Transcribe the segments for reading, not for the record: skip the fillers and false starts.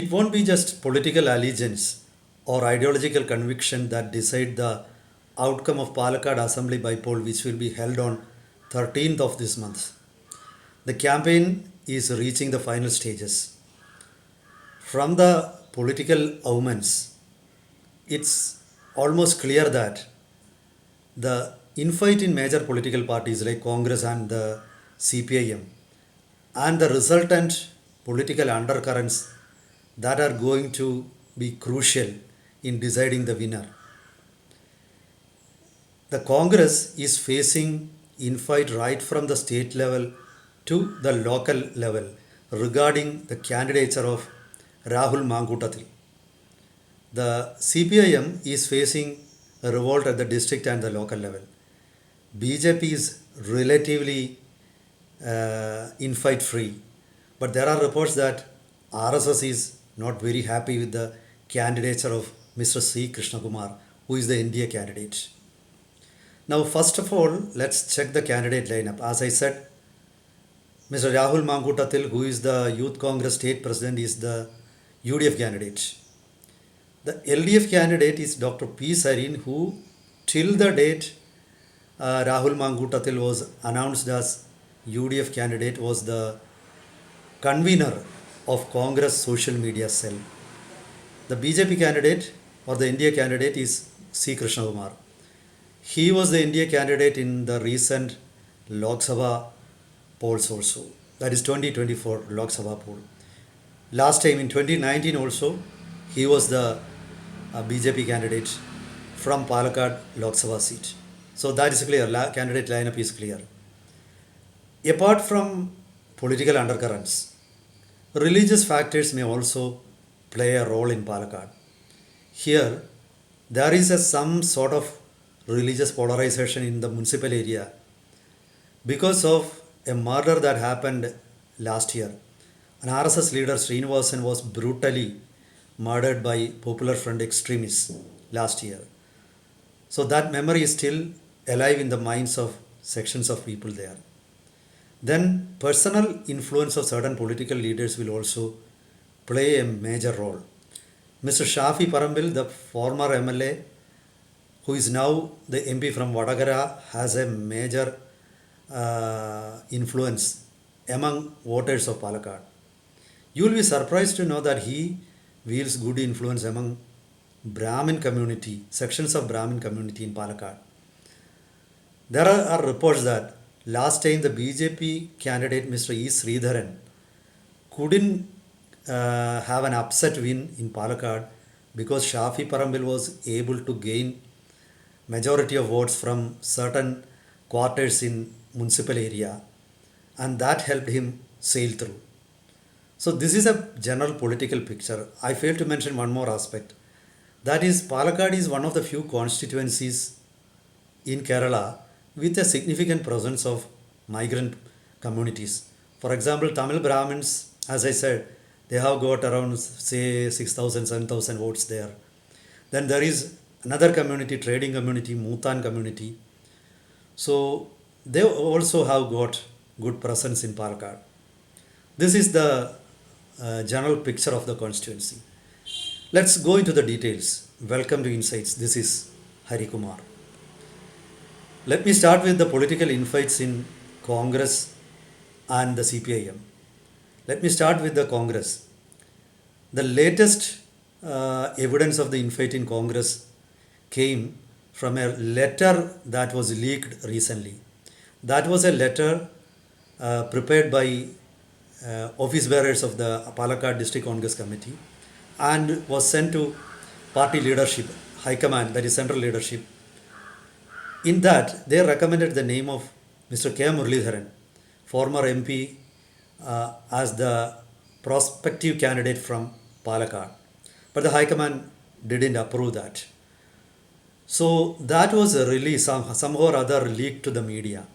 It won't be just political allegiance or ideological conviction that decide the outcome of Palakkad Assembly bypoll, which will be held on 13th of this month. The campaign is reaching the final stages. From the political omens, it's almost clear that the infight in major political parties like Congress and the cpi-m and the resultant political undercurrents that are going to be crucial in deciding the winner. The Congress is facing infight right from the state level to the local level regarding the candidature of Rahul Mangutathil. The CPIM is facing a revolt at the district and the local level. BJP is relatively infight free, but there are reports that RSS is not very happy with the candidature of Mr. C. Krishna Kumar, who is the NDA candidate. Now, first of all, let's check the candidate lineup. As I said, Mr. Rahul Mangutathil, who is the Youth Congress State President, is the UDF candidate. The LDF candidate is Dr. P. Sarin, who till the date Rahul Mangutathil was announced as UDF candidate, was the convener of Congress social media cell. The BJP candidate or the India candidate is C. Krishna Kumar. He was the India candidate in the recent Lok Sabha polls also, that is 2024 Lok Sabha poll. Last time in 2019 also, he was the BJP candidate from Palakkad Lok Sabha seat. So that is clear, candidate lineup is clear. Apart from political undercurrents, religious factors may also play a role in Palakkad. Here, there is some sort of religious polarization in the municipal area because of a murder that happened last year. An RSS leader, Srinivasan, was brutally murdered by Popular Front extremists last year. So that memory is still alive in the minds of sections of people there. Then personal influence of certain political leaders will also play a major role. Mr. Shafi Parmbil, the former MLA, who is now the MP from Vadagara, has a major influence among voters of Palakkad. You will be surprised to know that he wields good influence among Brahmin community, sections of Brahmin community in Palakkad. There are reports that last time the BJP candidate Mr. E. Sridharan couldn't have an upset win in Palakkad because Shafi Parmbil was able to gain majority of votes from certain quarters in municipal area, and that helped him sail through. So this is a general political picture. I failed to mention one more aspect. That is, Palakkad is one of the few constituencies in Kerala with a significant presence of migrant communities. For example, Tamil Brahmins, as I said, they have got around say 6,000, 7,000 votes there. Then there is another community, trading community, Muthan community. So they also have got good presence in Palakkad. This is the general picture of the constituency. Let's go into the details. Welcome to Insights. This is Hari Kumar. Let me start with the political infights in Congress and the CPIM. Let me start with the Congress. The latest evidence of the infight in Congress came from a letter that was leaked recently. That was a letter prepared by office bearers of the Palakkad District Congress Committee and was sent to party leadership, High Command, that is central leadership. In that, they recommended the name of Mr. K. Muralidharan, former MP, as the prospective candidate from Palakkad. But the High Command didn't approve that. So that was a release, somehow or other leaked to the media.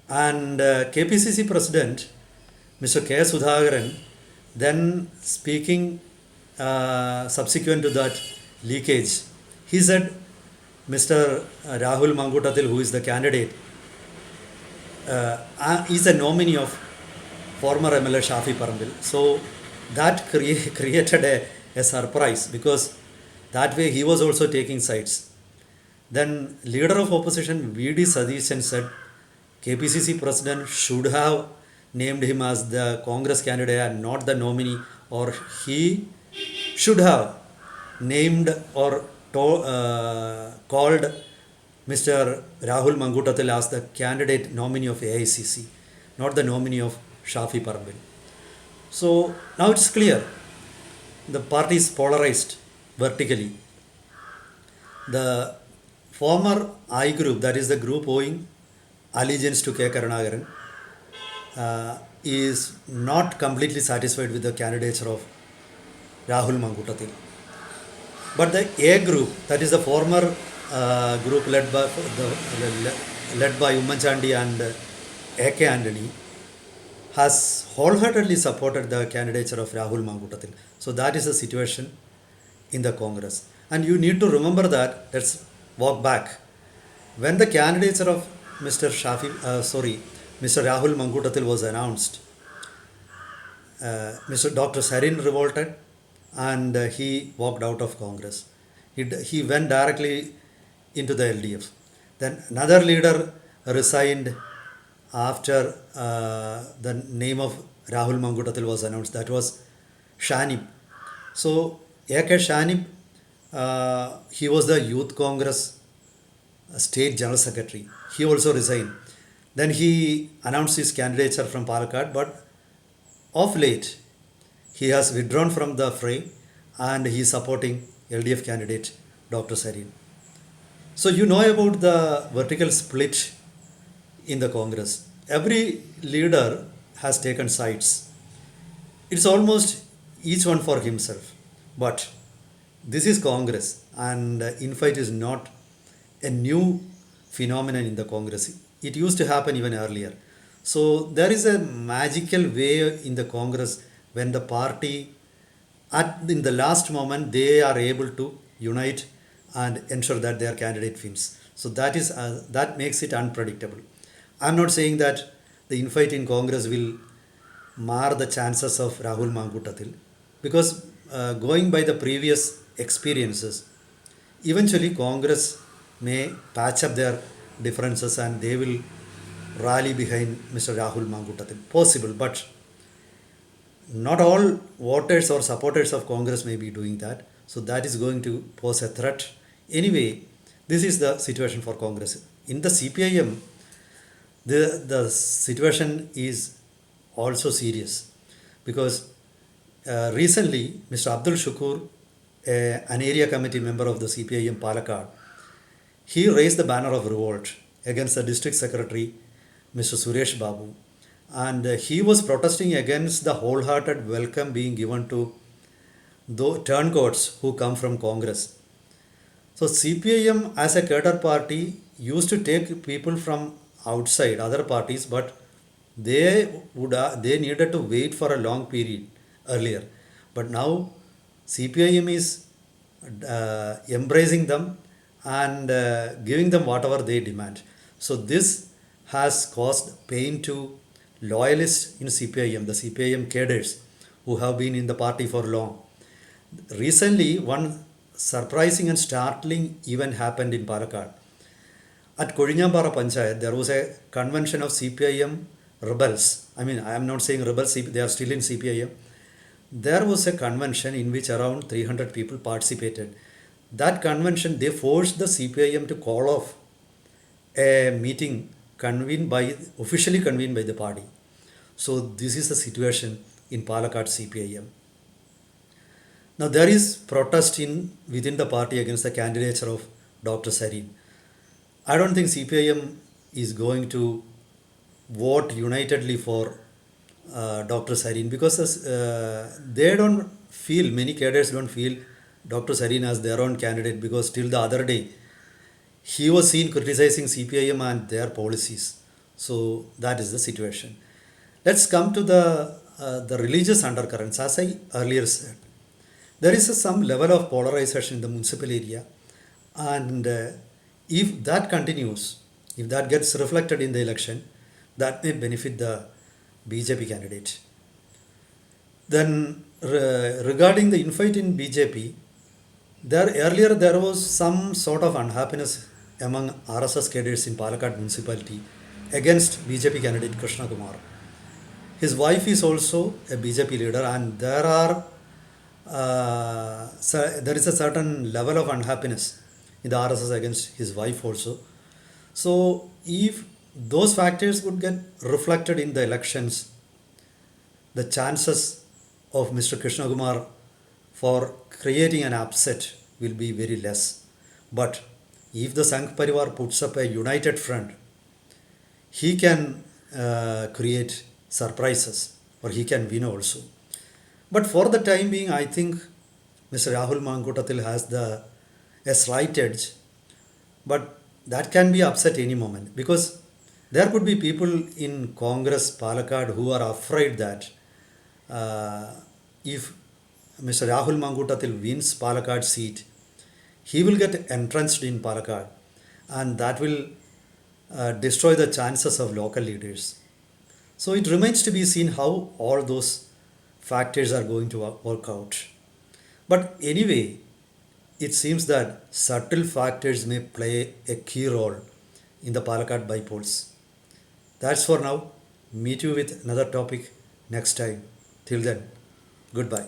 And KPCC President, Mr. K. Sudhakaran, then speaking subsequent to that leakage, he said Mr. Rahul Mangutathil, who is the candidate, is a nominee of former MLA Shafi Parmbil. So that created a surprise, because that way he was also taking sides. Then leader of opposition V.D. Sadishan said KPCC president should have named him as the Congress candidate and not the nominee, or he should have named or called Mr. Rahul Mangutatil as the candidate nominee of AICC, not the nominee of Shafi Parmbil. So now it's clear the party is polarized vertically. The former I group, that is the group owing allegiance to K. Karunakaran, is not completely satisfied with the candidature of Rahul Mangutatil. But the A group, that is the former group led by Ummanchandi and A.K. Antony, has wholeheartedly supported the candidature of Rahul Mangutatil. So that is the situation in the Congress. And you need to remember that, let's walk back. When the candidature of Mr. Mr. Rahul Mangutatil was announced, Mr. Dr. Sarin revolted and he walked out of Congress. He went directly into the LDF. Then another leader resigned after the name of Rahul Mangutatil was announced. That was Shanib. So A.K. Shanib, he was the Youth Congress State General Secretary. He also resigned. Then he announced his candidature from Palakkad, but of late he has withdrawn from the fray and he is supporting LDF candidate Dr. Sarin. So you know about the vertical split in the Congress. Every leader has taken sides. It's almost each one for himself. But this is Congress, and infight is not a new phenomenon in the Congress. It used to happen even earlier. So there is a magical way in the Congress when the party, in the last moment, they are able to unite and ensure that their candidate wins. So that makes it unpredictable. I'm not saying that the infight in Congress will mar the chances of Rahul Mangutatil, because going by the previous experiences, eventually Congress may patch up their differences and they will rally behind Mr. Rahul Mangutatil. Possible, but not all voters or supporters of Congress may be doing that. So that is going to pose a threat. Anyway, this is the situation for Congress. In the cpi-m, the situation is also serious, because recently Mr. Abdul Shukur, an area committee member of the cpi-m Palakkad, he raised the banner of revolt against the district secretary Mr. Suresh Babu, and he was protesting against the wholehearted welcome being given to the turncoats who come from Congress. So cpi-m as a cadre party used to take people from outside other parties, but they needed to wait for a long period earlier. But now cpi-m is embracing them and giving them whatever they demand. So this has caused pain to loyalists in cpi-m, the cpi-m cadres who have been in the party for long. Recently, one surprising and startling event happened in Palakkad. At Kodinyampara Panchayat, there was a convention of cpi-m rebels. I mean, I am not saying rebels, they are still in cpi-m. There was a convention in which around 300 people participated. That convention, they forced the cpi-m to call off a meeting officially convened by the party. So this is the situation in Palakkad cpi-m. Now there is protest within the party against the candidature of Dr. Sarin. I don't think cpi-m is going to vote unitedly for Dr. Sarin, because they don't feel, many cadres don't feel Dr. Sarin as their own candidate, because till the other day he was seen criticizing cpi-m and their policies. So that is the situation. Let's come to the religious undercurrents. As I earlier said, there is some level of polarization in the municipal area, and if that continues, if that gets reflected in the election, that may benefit the BJP candidate. Then regarding the infight in BJP, earlier there was some sort of unhappiness among RSS cadres in Palakkad municipality against BJP candidate Krishna Kumar. His wife is also a BJP leader, and there is a certain level of unhappiness in the RSS against his wife also. So, if those factors would get reflected in the elections, the chances of Mr. Krishna Kumar for creating an upset will be very less. But if the Sangh Parivar puts up a united front, he can create surprises, or he can win also. But for the time being, I think Mr. Rahul Mankotatil has a slight edge, but that can be upset any moment, because there could be people in Congress Palakkad who are afraid that if Mr. Rahul Mankotatil wins Palakkad seat, he will get entrenched in Palakkad, and that will destroy the chances of local leaders. So it remains to be seen how all those factors are going to work out. But anyway, it seems that subtle factors may play a key role in the Palakkad bypolls. That's for now. Meet you with another topic next time. Till then, goodbye.